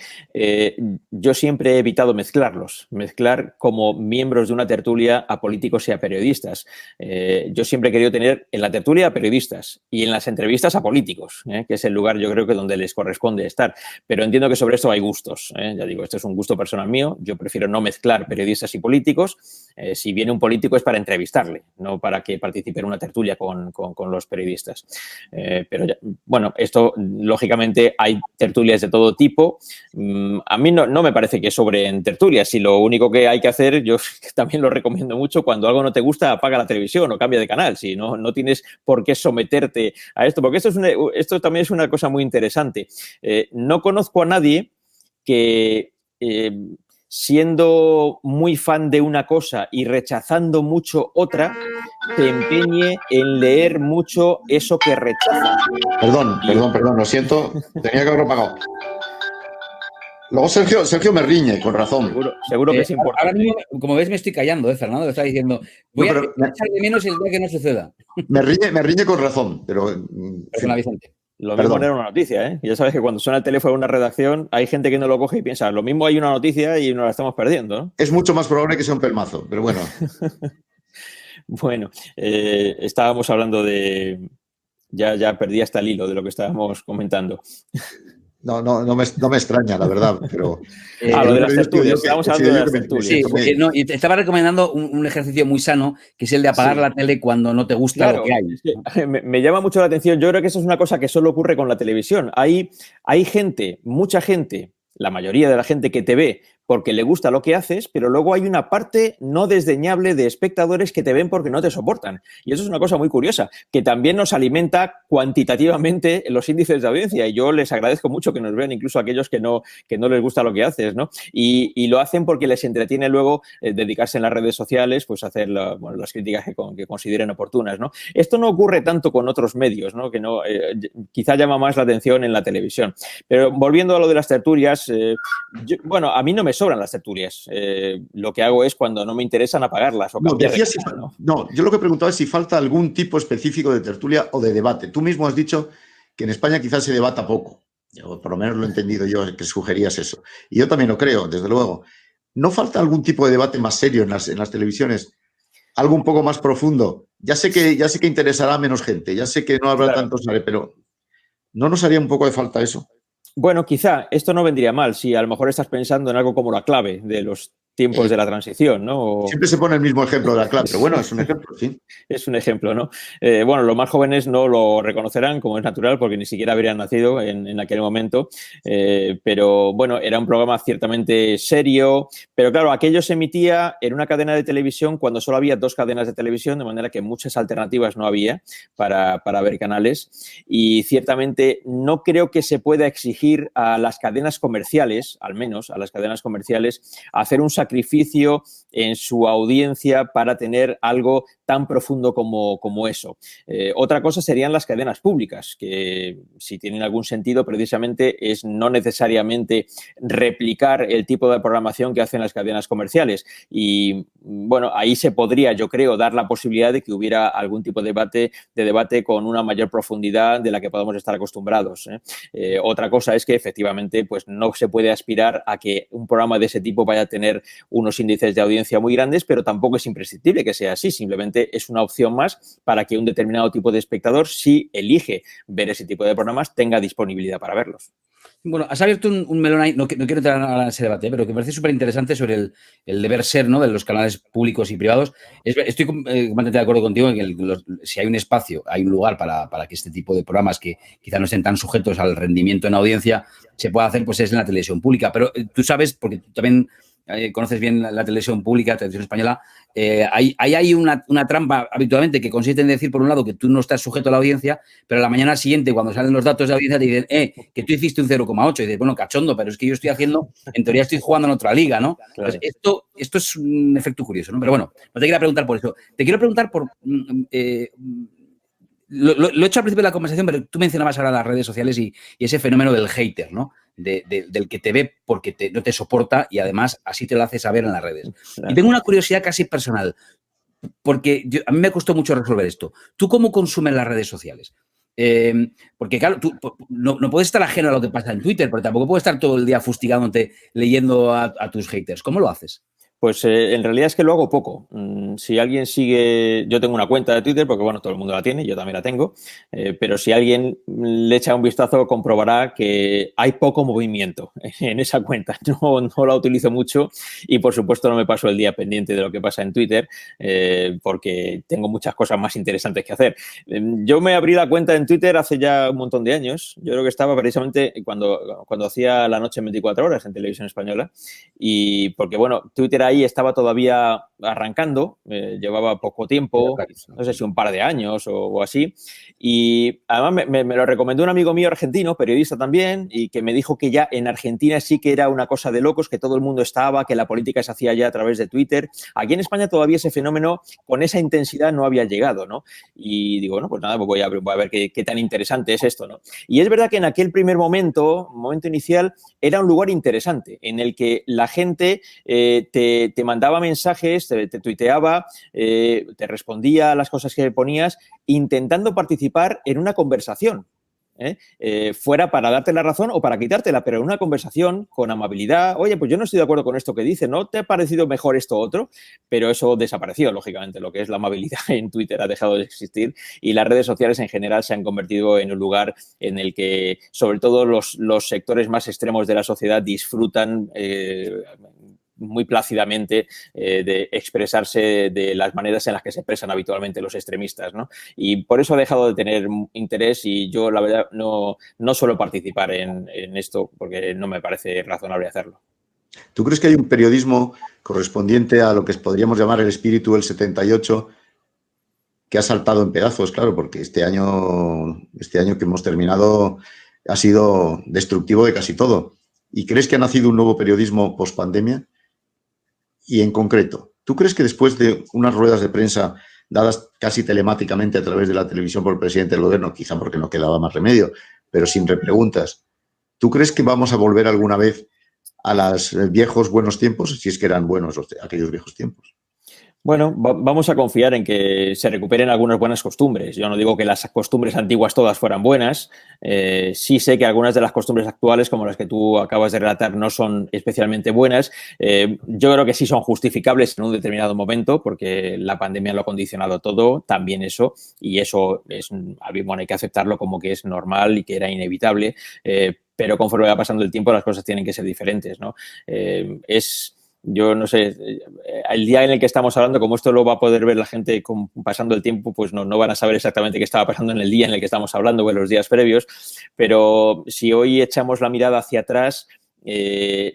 yo siempre he evitado mezclar como miembros de una tertulia a políticos y a periodistas. Yo siempre he querido tener en la tertulia a periodistas y en las entrevistas a políticos, que es el lugar, yo creo, que donde les corresponde estar. Pero entiendo que sobre esto hay gustos. Ya digo, esto es un gusto personal mío. Yo prefiero no mezclar periodistas y políticos. Si viene un político es para entrevistarle, no para que participe en una tertulia con los periodistas. Pero ya, bueno, esto lógicamente hay tertulias de todo tipo. A mí no me parece que sobren tertulias, y lo único que hay que hacer, yo también lo recomiendo mucho, cuando algo no te gusta, apaga la televisión o cambia de canal. Si no tienes por qué someterte a esto, porque esto también es una cosa muy interesante. No conozco a nadie que siendo muy fan de una cosa y rechazando mucho otra, se empeñe en leer mucho eso que rechaza. Perdón, lo siento, tenía que haberlo apagado. Luego Sergio me riñe, con razón. Seguro que es importante. Ahora mismo, como ves, me estoy callando, Fernando, está diciendo, voy a echar de menos el día que no suceda. Me riñe con razón, pero... Perdona, Vicente. Lo mismo era una noticia, ¿eh? Ya sabes que cuando suena el teléfono de una redacción hay gente que no lo coge y piensa, lo mismo hay una noticia y nos la estamos perdiendo, ¿no? Es mucho más probable que sea un pelmazo, pero bueno. Bueno, estábamos hablando de... Ya perdí hasta el hilo de lo que estábamos comentando. No me extraña, la verdad, pero... lo de las tertulias, estábamos hablando de las tertulias. Sí, porque y te estaba recomendando un ejercicio muy sano, que es el de apagar la tele cuando no te gusta lo que hay. Me llama mucho la atención. Yo creo que eso es una cosa que solo ocurre con la televisión. Hay gente, mucha gente, la mayoría de la gente que te ve porque le gusta lo que haces, pero luego hay una parte no desdeñable de espectadores que te ven porque no te soportan. Y eso es una cosa muy curiosa, que también nos alimenta cuantitativamente los índices de audiencia. Y yo les agradezco mucho que nos vean, incluso a aquellos que no les gusta lo que haces, ¿no? Y lo hacen porque les entretiene luego dedicarse en las redes sociales, pues a hacer las críticas que consideren oportunas, ¿no? Esto no ocurre tanto con otros medios, ¿no? Que no, quizá llama más la atención en la televisión. Pero volviendo a lo de las tertulias, a mí no me sobran las tertulias. Lo que hago es, cuando no me interesan, apagarlas o cambiar de canal, ¿no? Yo lo que preguntaba es si falta algún tipo específico de tertulia o de debate. Tú mismo has dicho que en España quizás se debata poco. Yo, por lo menos lo he entendido yo, que sugerías eso. Y yo también lo creo, desde luego. ¿No falta algún tipo de debate más serio en las televisiones? Algo un poco más profundo. Ya sé que interesará a menos gente, ya sé que no habrá tantos, pero ¿no nos haría un poco de falta eso? Bueno, quizá esto no vendría mal si a lo mejor estás pensando en algo como La Clave de los tiempos de la transición, ¿no? Siempre se pone el mismo ejemplo de la clave, pero bueno, es un ejemplo, sí. Es un ejemplo, ¿no? Bueno, los más jóvenes no lo reconocerán, como es natural, porque ni siquiera habrían nacido en aquel momento. Pero bueno, era un programa ciertamente serio. Pero claro, aquello se emitía en una cadena de televisión cuando solo había 2 cadenas de televisión, de manera que muchas alternativas no había para ver canales. Y ciertamente no creo que se pueda exigir a las cadenas comerciales, al menos a las cadenas comerciales, hacer un sacrificio en su audiencia para tener algo tan profundo como eso. Otra cosa serían las cadenas públicas, que si tienen algún sentido precisamente es no necesariamente replicar el tipo de programación que hacen las cadenas comerciales. Y bueno, ahí se podría, yo creo, dar la posibilidad de que hubiera algún tipo de debate con una mayor profundidad de la que podamos estar acostumbrados. Otra cosa es que efectivamente pues no se puede aspirar a que un programa de ese tipo vaya a tener unos índices de audiencia muy grandes, pero tampoco es imprescindible que sea así. Simplemente es una opción más para que un determinado tipo de espectador, si elige ver ese tipo de programas, tenga disponibilidad para verlos. Bueno, has abierto un melón ahí, no quiero entrar ahora en ese debate, pero que me parece súper interesante sobre el deber ser, ¿no?, de los canales públicos y privados. Estoy completamente de acuerdo contigo en que si hay un espacio, hay un lugar para que este tipo de programas que quizá no estén tan sujetos al rendimiento en audiencia se pueda hacer, pues es en la televisión pública. Pero tú sabes, porque tú también conoces bien la televisión pública, la televisión española, hay una trampa habitualmente que consiste en decir, por un lado, que tú no estás sujeto a la audiencia, pero a la mañana siguiente, cuando salen los datos de audiencia, te dicen, que tú hiciste un 0,8. Y dices, bueno, cachondo, pero es que yo estoy haciendo, en teoría estoy jugando en otra liga, ¿no? Claro. Entonces, esto es un efecto curioso, ¿no? Pero bueno, no te quiero preguntar por eso. Te quiero preguntar por... Lo he hecho al principio de la conversación, pero tú mencionabas ahora las redes sociales y ese fenómeno del hater, ¿no? Del que te ve porque no te soporta y además así te lo hace saber en las redes. Claro. Y tengo una curiosidad casi personal, porque a mí me costó mucho resolver esto. ¿Tú cómo consumes las redes sociales? Porque claro, tú no puedes estar ajeno a lo que pasa en Twitter, pero tampoco puedes estar todo el día fustigándote leyendo a tus haters. ¿Cómo lo haces? Pues en realidad es que lo hago poco. Si alguien sigue, yo tengo una cuenta de Twitter porque bueno, todo el mundo la tiene, yo también la tengo, pero si alguien le echa un vistazo comprobará que hay poco movimiento en esa cuenta. No la utilizo mucho y por supuesto no me paso el día pendiente de lo que pasa en Twitter porque tengo muchas cosas más interesantes que hacer. Yo me abrí la cuenta en Twitter hace ya un montón de años. Yo creo que estaba precisamente cuando hacía La Noche en 24 horas en Televisión Española y porque bueno, Twitter ahí estaba todavía arrancando, llevaba poco tiempo, no sé si un par de años o así, y además me lo recomendó un amigo mío argentino, periodista también, y que me dijo que ya en Argentina sí que era una cosa de locos, que todo el mundo estaba, que la política se hacía ya a través de Twitter. Aquí en España todavía ese fenómeno con esa intensidad no había llegado, ¿no? Y digo, no, pues nada, voy a ver qué tan interesante es esto, ¿no? Y es verdad que en aquel primer momento inicial, era un lugar interesante en el que la gente te mandaba mensajes, te tuiteaba, te respondía a las cosas que ponías, intentando participar en una conversación. Fuera para darte la razón o para quitártela, pero en una conversación con amabilidad. Oye, pues yo no estoy de acuerdo con esto que dices, ¿no te ha parecido mejor esto o otro? Pero eso desapareció, lógicamente. Lo que es la amabilidad en Twitter ha dejado de existir y las redes sociales en general se han convertido en un lugar en el que, sobre todo, los sectores más extremos de la sociedad disfrutan muy plácidamente de expresarse de las maneras en las que se expresan habitualmente los extremistas, ¿no? Y por eso ha dejado de tener interés y yo, la verdad, no suelo participar en esto porque no me parece razonable hacerlo. ¿Tú crees que hay un periodismo correspondiente a lo que podríamos llamar el espíritu del 78 que ha saltado en pedazos? Claro, porque este año que hemos terminado ha sido destructivo de casi todo. ¿Y crees que ha nacido un nuevo periodismo post-pandemia? Y en concreto, ¿tú crees que después de unas ruedas de prensa dadas casi telemáticamente a través de la televisión por el presidente del gobierno, quizá porque no quedaba más remedio, pero sin repreguntas, ¿tú crees que vamos a volver alguna vez a los viejos buenos tiempos, si es que eran buenos aquellos viejos tiempos? Bueno, vamos a confiar en que se recuperen algunas buenas costumbres. Yo no digo que las costumbres antiguas todas fueran buenas. Sí sé que algunas de las costumbres actuales, como las que tú acabas de relatar, no son especialmente buenas. Yo creo que sí son justificables en un determinado momento, porque la pandemia lo ha condicionado todo, también eso, y eso es, bueno, hay que aceptarlo como que es normal y que era inevitable. pero conforme va pasando el tiempo las cosas tienen que ser diferentes, ¿no? Yo no sé, el día en el que estamos hablando, como esto lo va a poder ver la gente pasando el tiempo, pues no van a saber exactamente qué estaba pasando en el día en el que estamos hablando o en los días previos, pero si hoy echamos la mirada hacia atrás,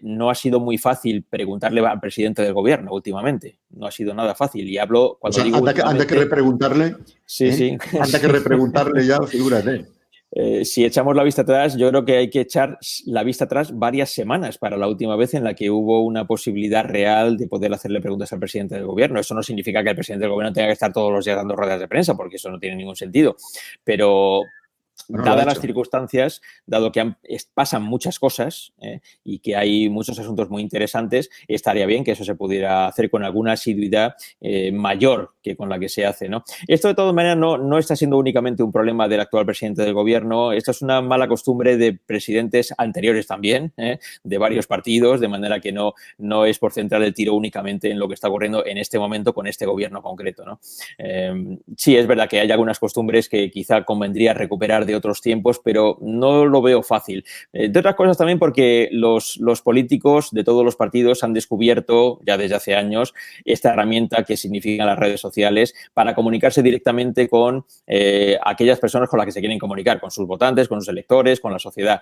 no ha sido muy fácil preguntarle al presidente del gobierno últimamente. No ha sido nada fácil. Y hablo cuando digo anda que repreguntarle. Sí, sí. Anda que repreguntarle ya, figúrate. Si echamos la vista atrás, yo creo que hay que echar la vista atrás varias semanas para la última vez en la que hubo una posibilidad real de poder hacerle preguntas al presidente del gobierno. Eso no significa que el presidente del gobierno tenga que estar todos los días dando ruedas de prensa, porque eso no tiene ningún sentido. Pero dadas las circunstancias, dado que pasan muchas cosas y que hay muchos asuntos muy interesantes, estaría bien que eso se pudiera hacer con alguna asiduidad mayor que con la que se hace, ¿no? Esto, de todas maneras, no está siendo únicamente un problema del actual presidente del gobierno. Esto es una mala costumbre de presidentes anteriores también, de varios partidos, de manera que no es por centrar el tiro únicamente en lo que está ocurriendo en este momento con este gobierno concreto, ¿no? Sí, es verdad que hay algunas costumbres que quizá convendría recuperar de otros tiempos, pero no lo veo fácil. De otras cosas también porque los políticos de todos los partidos han descubierto ya desde hace años esta herramienta que significan las redes sociales para comunicarse directamente con aquellas personas con las que se quieren comunicar, con sus votantes, con sus electores, con la sociedad,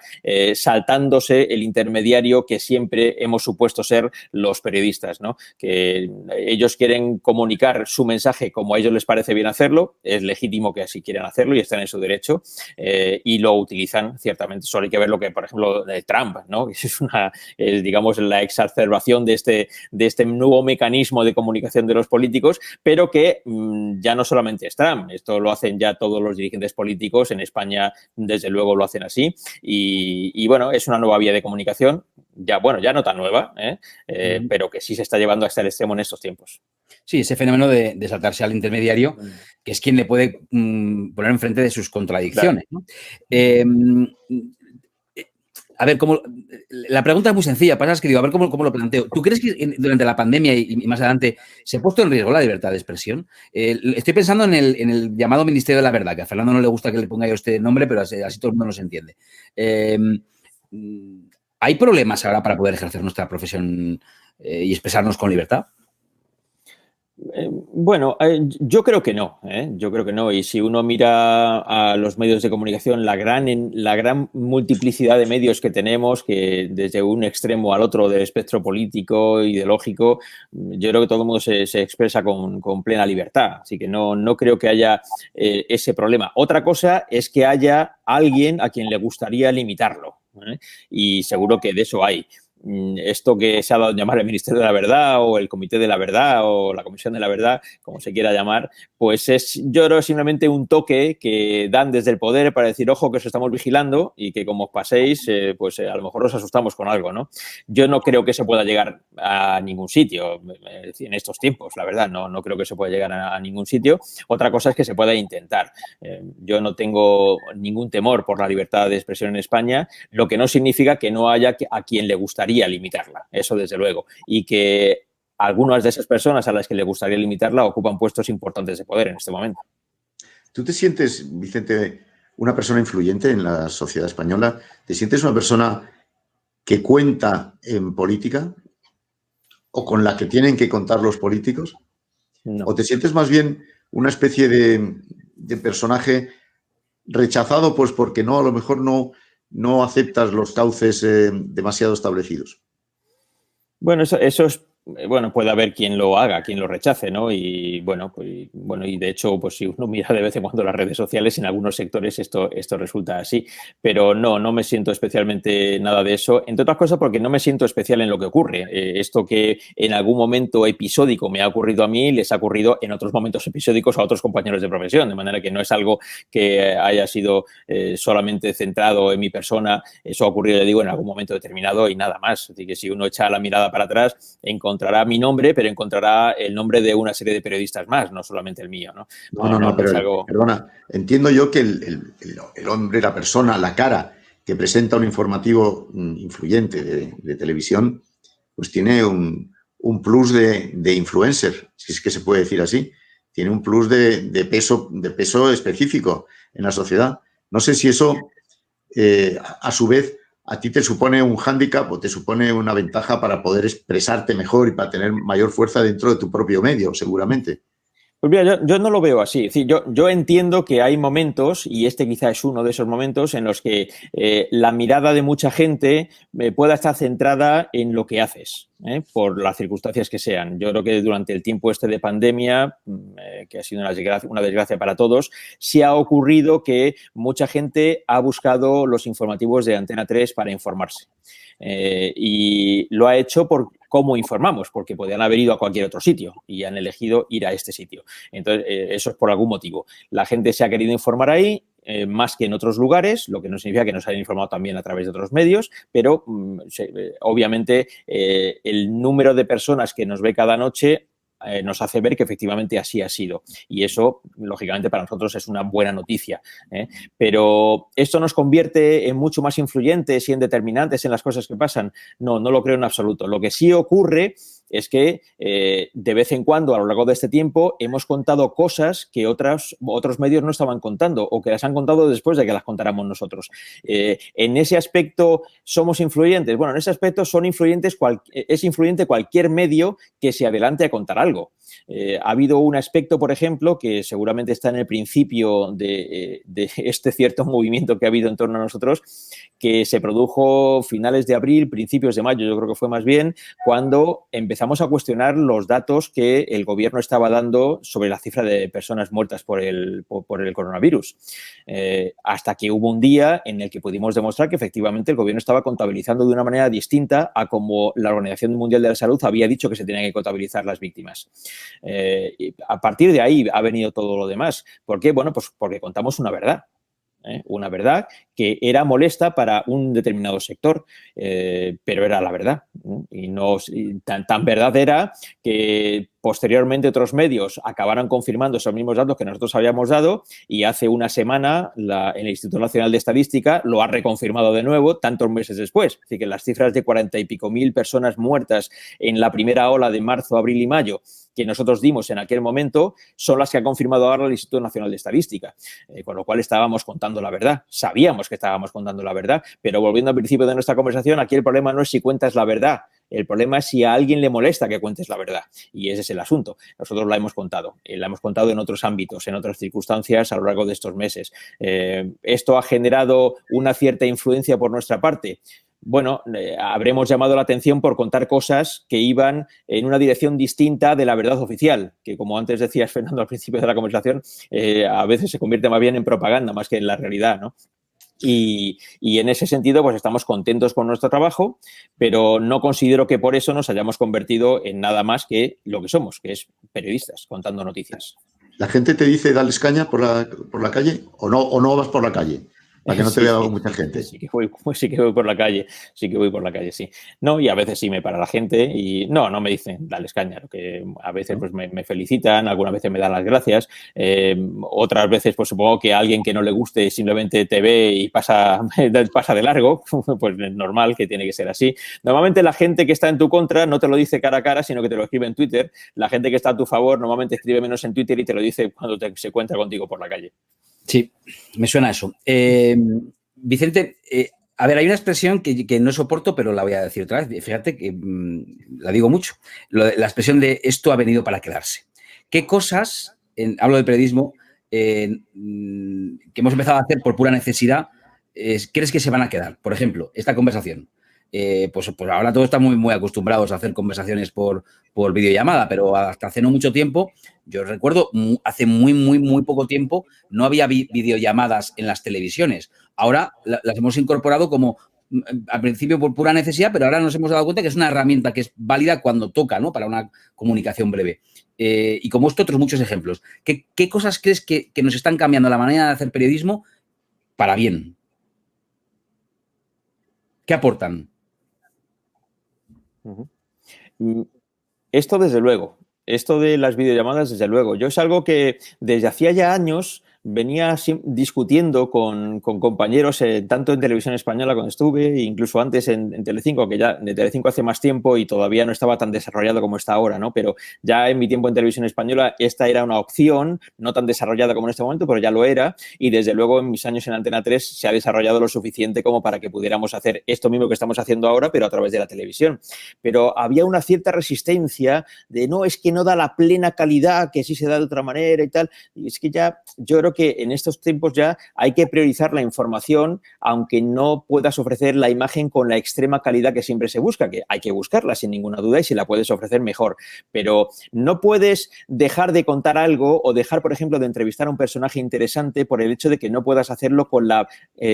saltándose el intermediario que siempre hemos supuesto ser los periodistas, ¿no? Que ellos quieren comunicar su mensaje como a ellos les parece bien hacerlo, es legítimo que así quieran hacerlo y están en su derecho, y lo utilizan ciertamente. Solo hay que ver lo que, por ejemplo, de Trump, ¿no? Es digamos, la exacerbación de este nuevo mecanismo de comunicación de los políticos, pero que ya no solamente es Trump, esto lo hacen ya todos los dirigentes políticos, en España desde luego lo hacen así, y bueno, es una nueva vía de comunicación, ya no tan nueva, pero que sí se está llevando hasta el extremo en estos tiempos. Sí, ese fenómeno de saltarse al intermediario, que es quien le puede poner enfrente de sus contradicciones, ¿no? A ver, la pregunta es muy sencilla, pasa es que digo, a ver cómo lo planteo. ¿Tú crees que durante la pandemia y más adelante se ha puesto en riesgo la libertad de expresión? Estoy pensando en el llamado Ministerio de la Verdad, que a Fernando no le gusta que le ponga yo este nombre, pero así todo el mundo nos entiende. ¿Hay problemas ahora para poder ejercer nuestra profesión y expresarnos con libertad? Bueno, yo creo que no, yo creo que no. Y si uno mira a los medios de comunicación, la gran multiplicidad de medios que tenemos, que desde un extremo al otro del espectro político, ideológico, yo creo que todo el mundo se expresa con plena libertad. Así que no creo que haya ese problema. Otra cosa es que haya alguien a quien le gustaría limitarlo, y seguro que de eso hay. Esto que se ha dado a llamar el Ministerio de la Verdad o el Comité de la Verdad o la Comisión de la Verdad, como se quiera llamar, pues yo creo simplemente un toque que dan desde el poder para decir, ojo, que os estamos vigilando y que como os paséis, pues a lo mejor os asustamos con algo, ¿no? Yo no creo que se pueda llegar a ningún sitio en estos tiempos, la verdad, no creo que se pueda llegar a ningún sitio. Otra cosa es que se pueda intentar. Yo no tengo ningún temor por la libertad de expresión en España, lo que no significa que no haya a quien le gustaría limitarla, eso desde luego, y que algunas de esas personas a las que le gustaría limitarla ocupan puestos importantes de poder en este momento. ¿Tú te sientes, Vicente, una persona influyente en la sociedad española? ¿Te sientes una persona que cuenta en política o con la que tienen que contar los políticos? No. ¿O te sientes más bien una especie de personaje rechazado pues porque a lo mejor no aceptas los cauces demasiado establecidos? Bueno, eso es, puede haber quien lo haga, quien lo rechace, ¿no? Y y de hecho, pues si uno mira de vez en cuando las redes sociales, en algunos sectores esto resulta así. Pero no me siento especialmente nada de eso, entre otras cosas porque no me siento especial en lo que ocurre. Esto que en algún momento episódico me ha ocurrido a mí, les ha ocurrido en otros momentos episódicos a otros compañeros de profesión, de manera que no es algo que haya sido solamente centrado en mi persona. Eso ha ocurrido, le digo, en algún momento determinado y nada más. Así que si uno echa la mirada para atrás, encontrará mi nombre, pero encontrará el nombre de una serie de periodistas más, no solamente el mío, ¿no? No, pero algo... Perdona, entiendo yo que el hombre, la persona, la cara que presenta un informativo influyente de televisión, pues tiene un plus de influencer, si es que se puede decir así. Tiene un plus de peso específico en la sociedad. No sé si eso, a su vez, a ti te supone un hándicap o te supone una ventaja para poder expresarte mejor y para tener mayor fuerza dentro de tu propio medio, seguramente. Pues mira, yo no lo veo así. Es decir, yo entiendo que hay momentos, y este quizá es uno de esos momentos, en los que la mirada de mucha gente pueda estar centrada en lo que haces, por las circunstancias que sean. Yo creo que durante el tiempo este de pandemia, que ha sido una desgracia para todos, sí ha ocurrido que mucha gente ha buscado los informativos de Antena 3 para informarse. Y lo ha hecho por cómo informamos, porque podían haber ido a cualquier otro sitio y han elegido ir a este sitio. Entonces, eso es por algún motivo. La gente se ha querido informar ahí, más que en otros lugares, lo que no significa que no se hayan informado también a través de otros medios, pero obviamente el número de personas que nos ve cada noche nos hace ver que efectivamente así ha sido. Y eso, lógicamente, para nosotros es una buena noticia. Pero ¿esto nos convierte en mucho más influyentes y en determinantes en las cosas que pasan? No, no lo creo en absoluto. Lo que sí ocurre es que de vez en cuando, a lo largo de este tiempo, hemos contado cosas que otros medios no estaban contando o que las han contado después de que las contáramos nosotros. En ese aspecto, ¿somos influyentes? Bueno, en ese aspecto es influyente cualquier medio que se adelante a contar algo. Ha habido un aspecto, por ejemplo, que seguramente está en el principio de este cierto movimiento que ha habido en torno a nosotros, que se produjo finales de abril, principios de mayo, yo creo que fue más bien, cuando empezamos a cuestionar los datos que el gobierno estaba dando sobre la cifra de personas muertas por el coronavirus. Hasta que hubo un día en el que pudimos demostrar que efectivamente el gobierno estaba contabilizando de una manera distinta a como la Organización Mundial de la Salud había dicho que se tenían que contabilizar las víctimas. A partir de ahí ha venido todo lo demás. ¿Por qué? Bueno, pues porque contamos una verdad. Una verdad que era molesta para un determinado sector, pero era la verdad. Y tan verdad era que posteriormente otros medios acabaron confirmando esos mismos datos que nosotros habíamos dado y hace una semana el Instituto Nacional de Estadística lo ha reconfirmado de nuevo tantos meses después. Así que las cifras de 40 y pico mil personas muertas en la primera ola de marzo, abril y mayo que nosotros dimos en aquel momento son las que ha confirmado ahora el Instituto Nacional de Estadística, con lo cual estábamos contando la verdad. Sabíamos que estábamos contando la verdad, pero volviendo al principio de nuestra conversación, aquí el problema no es si cuentas la verdad, el problema es si a alguien le molesta que cuentes la verdad, y ese es el asunto. Nosotros la hemos contado en otros ámbitos, en otras circunstancias a lo largo de estos meses. ¿Esto ha generado una cierta influencia por nuestra parte? Bueno, habremos llamado la atención por contar cosas que iban en una dirección distinta de la verdad oficial, que como antes decías, Fernando, al principio de la conversación, a veces se convierte más bien en propaganda más que en la realidad, ¿no? Y en ese sentido, pues estamos contentos con nuestro trabajo, pero no considero que por eso nos hayamos convertido en nada más que lo que somos, que es periodistas contando noticias. ¿La gente te dice dales caña por la calle o no vas por la calle? Para que no te vea mucha gente. Sí que voy por la calle, sí. No, y a veces sí me para la gente y no me dicen dales caña, que a veces pues me felicitan, algunas veces me dan las gracias, otras veces pues supongo que a alguien que no le guste simplemente te ve y pasa de largo, pues es normal que tiene que ser así. Normalmente la gente que está en tu contra no te lo dice cara a cara, sino que te lo escribe en Twitter. La gente que está a tu favor normalmente escribe menos en Twitter y te lo dice cuando se encuentra contigo por la calle. Sí, me suena eso. Vicente, a ver, hay una expresión que no soporto, pero la voy a decir otra vez. Fíjate que la digo mucho. La expresión de esto ha venido para quedarse. ¿Qué cosas, hablo del periodismo, que hemos empezado a hacer por pura necesidad, crees que se van a quedar? Por ejemplo, esta conversación. Pues ahora todos estamos muy acostumbrados a hacer conversaciones por videollamada, pero hasta hace no mucho tiempo, yo recuerdo, hace muy poco tiempo, no había videollamadas en las televisiones. Ahora las hemos incorporado como, al principio por pura necesidad, pero ahora nos hemos dado cuenta que es una herramienta que es válida cuando toca, ¿no? Para una comunicación breve. Y como esto, otros muchos ejemplos. ¿Qué cosas crees que nos están cambiando la manera de hacer periodismo para bien? ¿Qué aportan? Esto desde luego, esto de las videollamadas desde luego. Yo es algo que desde hacía ya años venía discutiendo con compañeros, tanto en Televisión Española cuando estuve, incluso antes en Telecinco, que ya de Telecinco hace más tiempo y todavía no estaba tan desarrollado como está ahora, ¿no? Pero ya en mi tiempo en Televisión Española esta era una opción, no tan desarrollada como en este momento, pero ya lo era, y desde luego en mis años en Antena 3 se ha desarrollado lo suficiente como para que pudiéramos hacer esto mismo que estamos haciendo ahora, pero a través de la televisión. Pero había una cierta resistencia de no, es que no da la plena calidad que sí se da de otra manera y tal. Y es que ya, yo creo que en estos tiempos ya hay que priorizar la información, aunque no puedas ofrecer la imagen con la extrema calidad que siempre se busca, que hay que buscarla sin ninguna duda y si la puedes ofrecer mejor. Pero no puedes dejar de contar algo o dejar, por ejemplo, de entrevistar a un personaje interesante por el hecho de que no puedas hacerlo con la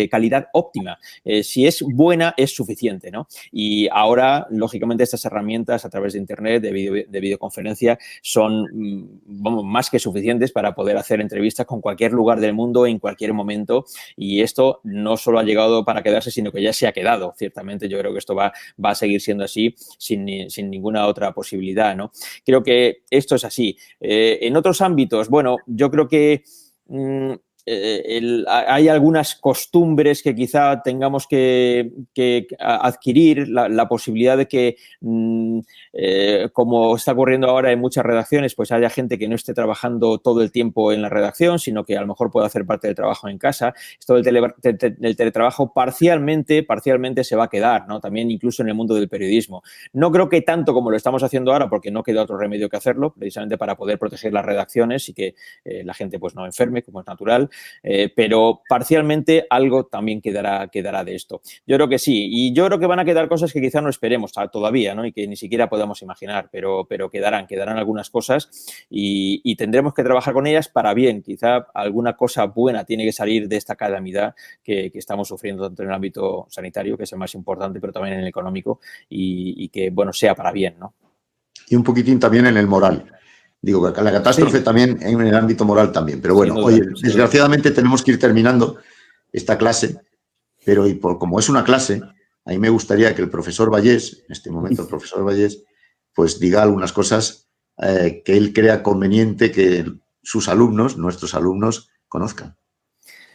calidad óptima. Si es buena, es suficiente, ¿no? Y ahora, lógicamente, estas herramientas a través de Internet, de videoconferencia, son más que suficientes para poder hacer entrevistas con cualquier lugar del mundo en cualquier momento. Y esto no solo ha llegado para quedarse, sino que ya se ha quedado. Ciertamente, yo creo que esto va a seguir siendo así sin ninguna otra posibilidad, ¿no? Creo que esto es así. En otros ámbitos, bueno, yo creo que hay algunas costumbres que quizá tengamos que adquirir, la posibilidad de que, como está ocurriendo ahora en muchas redacciones, pues haya gente que no esté trabajando todo el tiempo en la redacción, sino que a lo mejor pueda hacer parte del trabajo en casa. Esto del teletrabajo parcialmente se va a quedar, ¿no? También incluso en el mundo del periodismo. No creo que tanto como lo estamos haciendo ahora, porque no queda otro remedio que hacerlo, precisamente para poder proteger las redacciones y que la gente pues no enferme, como es natural. Pero parcialmente algo también quedará de esto. Yo creo que sí, y yo creo que van a quedar cosas que quizá no esperemos todavía, ¿no? Y que ni siquiera podamos imaginar, pero quedarán algunas cosas y tendremos que trabajar con ellas para bien. Quizá alguna cosa buena tiene que salir de esta calamidad que estamos sufriendo tanto en el ámbito sanitario, que es el más importante, pero también en el económico, y que, bueno, sea para bien, ¿no? Y un poquitín también en el moral. Digo, la catástrofe también en el ámbito moral también. Pero bueno, oye, desgraciadamente tenemos que ir terminando esta clase, pero como es una clase, a mí me gustaría que el profesor Vallés, en este momento el profesor Vallés, pues diga algunas cosas que él crea conveniente que sus alumnos, nuestros alumnos, conozcan.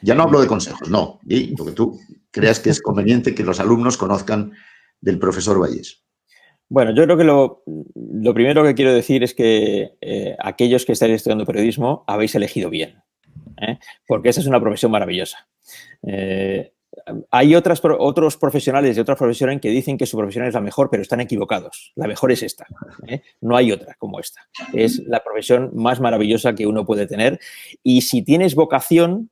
Ya no hablo de consejos, no, lo que tú creas que es conveniente que los alumnos conozcan del profesor Vallés. Bueno, yo creo que lo primero que quiero decir es que aquellos que estáis estudiando periodismo habéis elegido bien, porque esa es una profesión maravillosa. Hay otros profesionales de otras profesiones que dicen que su profesión es la mejor, pero están equivocados. La mejor es esta. No hay otra como esta. Es la profesión más maravillosa que uno puede tener. Y si tienes vocación,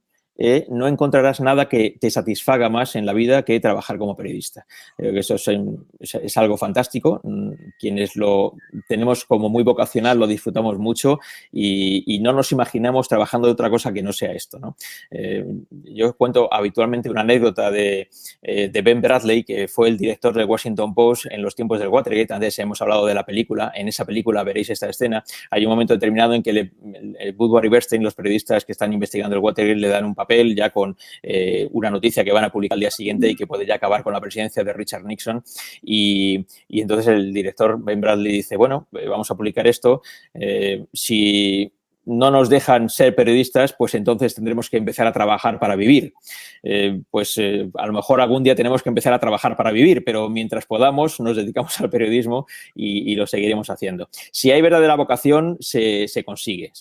no encontrarás nada que te satisfaga más en la vida que trabajar como periodista. Creo que eso es algo fantástico. Quienes lo tenemos como muy vocacional lo disfrutamos mucho y no nos imaginamos trabajando de otra cosa que no sea esto, ¿no? Yo cuento habitualmente una anécdota de Ben Bradley, que fue el director del Washington Post en los tiempos del Watergate. Antes hemos hablado de la película. En esa película veréis esta escena. Hay un momento determinado en que el Woodward y Bernstein, los periodistas que están investigando el Watergate, le dan un papel ya con una noticia que van a publicar al día siguiente y que puede ya acabar con la presidencia de Richard Nixon. Y entonces el director Ben Bradley dice, bueno, vamos a publicar esto. Si no nos dejan ser periodistas, pues entonces tendremos que empezar a trabajar para vivir. A lo mejor algún día tenemos que empezar a trabajar para vivir, pero mientras podamos nos dedicamos al periodismo y lo seguiremos haciendo. Si hay verdadera vocación, se consigue.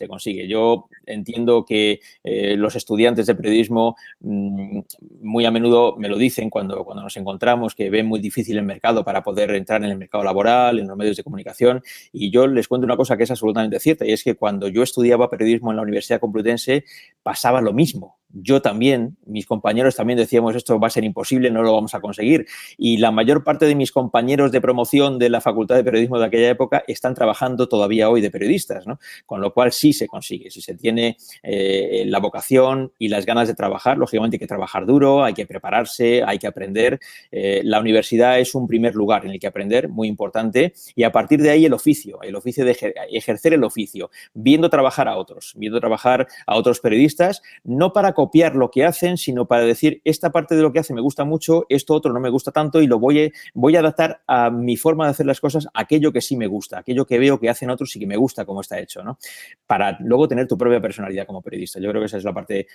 Yo entiendo que los estudiantes de periodismo muy a menudo me lo dicen cuando nos encontramos, que ven muy difícil el mercado para poder entrar en el mercado laboral, en los medios de comunicación, y yo les cuento una cosa que es absolutamente cierta, y es que cuando yo estudiaba periodismo en la Universidad Complutense pasaba lo mismo. Yo también, mis compañeros también decíamos esto va a ser imposible, no lo vamos a conseguir. Y la mayor parte de mis compañeros de promoción de la Facultad de Periodismo de aquella época están trabajando todavía hoy de periodistas, ¿no? Con lo cual sí se consigue. Si se tiene la vocación y las ganas de trabajar, lógicamente hay que trabajar duro, hay que prepararse, hay que aprender. La universidad es un primer lugar en el que aprender, muy importante. Y a partir de ahí el oficio de ejercer el oficio, viendo trabajar a otros periodistas, no para copiar lo que hacen, sino para decir, esta parte de lo que hace me gusta mucho, esto otro no me gusta tanto y lo voy a adaptar a mi forma de hacer las cosas, aquello que sí me gusta, aquello que veo que hacen otros y que me gusta cómo está hecho, ¿no? Para luego tener tu propia personalidad como periodista. Yo creo que esa es la parte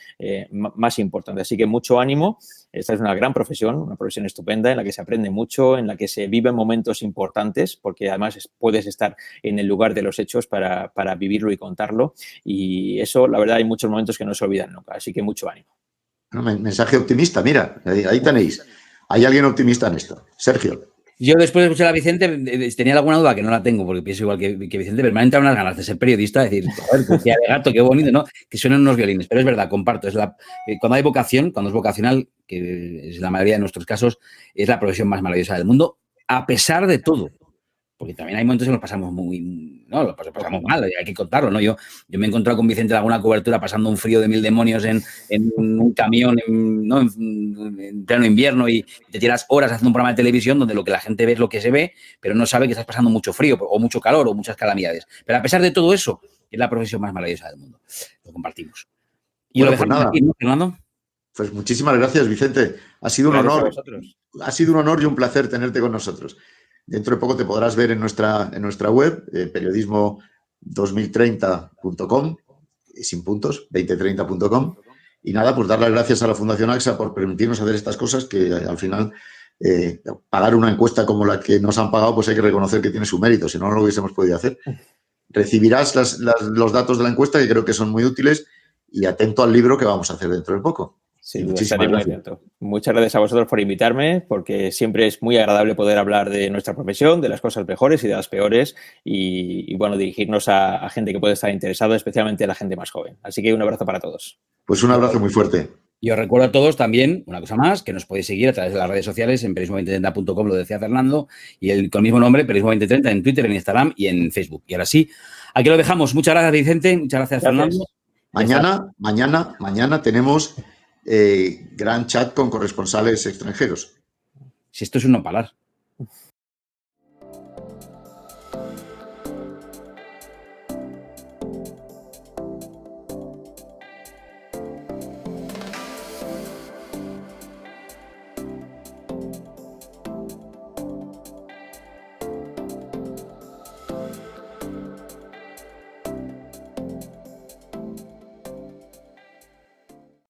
más importante. Así que mucho ánimo. Esta es una gran profesión, una profesión estupenda en la que se aprende mucho, en la que se viven momentos importantes, porque además puedes estar en el lugar de los hechos para vivirlo y contarlo. Y eso, la verdad, hay muchos momentos que no se olvidan nunca. Así que mucho ánimo. Mensaje optimista, mira, ahí tenéis. Hay alguien optimista en esto. Sergio. Yo después de escuchar a Vicente tenía alguna duda que no la tengo porque pienso igual que Vicente, pero me han entrado unas ganas de ser periodista, de decir, joder, qué alegato, qué bonito, ¿no? Que suenan unos violines, pero es verdad, comparto, cuando hay vocación, cuando es vocacional, que es la mayoría de nuestros casos, es la profesión más maravillosa del mundo, a pesar de todo. Porque también hay momentos que nos pasamos lo pasamos mal, hay que contarlo, ¿no? Yo me he encontrado con Vicente en alguna cobertura pasando un frío de 1000 demonios en un camión, en pleno invierno y te tiras horas haciendo un programa de televisión donde lo que la gente ve es lo que se ve, pero no sabe que estás pasando mucho frío o mucho calor o muchas calamidades. Pero a pesar de todo eso, es la profesión más maravillosa del mundo. Lo compartimos. Y bueno, lo dejamos aquí, ¿no, Fernando? Pues muchísimas gracias, Vicente. Ha sido un honor. Ha sido un honor y un placer tenerte con nosotros. Dentro de poco te podrás ver en nuestra web, periodismo2030.com, sin puntos, 2030.com. Y nada, pues dar las gracias a la Fundación AXA por permitirnos hacer estas cosas que al final pagar una encuesta como la que nos han pagado, pues hay que reconocer que tiene su mérito, si no, no lo hubiésemos podido hacer. Recibirás los datos de la encuesta, que creo que son muy útiles, y atento al libro que vamos a hacer dentro de poco. Sí, estaré muy atento. Muchas gracias a vosotros por invitarme, porque siempre es muy agradable poder hablar de nuestra profesión, de las cosas mejores y de las peores, y bueno, dirigirnos a gente que puede estar interesada, especialmente a la gente más joven. Así que un abrazo para todos. Pues un abrazo muy fuerte. Y os recuerdo a todos también, una cosa más, que nos podéis seguir a través de las redes sociales en periodismo2030.com, lo decía Fernando, y con el mismo nombre, periodismo2030, en Twitter, en Instagram y en Facebook. Y ahora sí, aquí lo dejamos. Muchas gracias, Vicente. Muchas gracias, Fernando. Mañana tenemos gran chat con corresponsales extranjeros. Si esto es un no parar.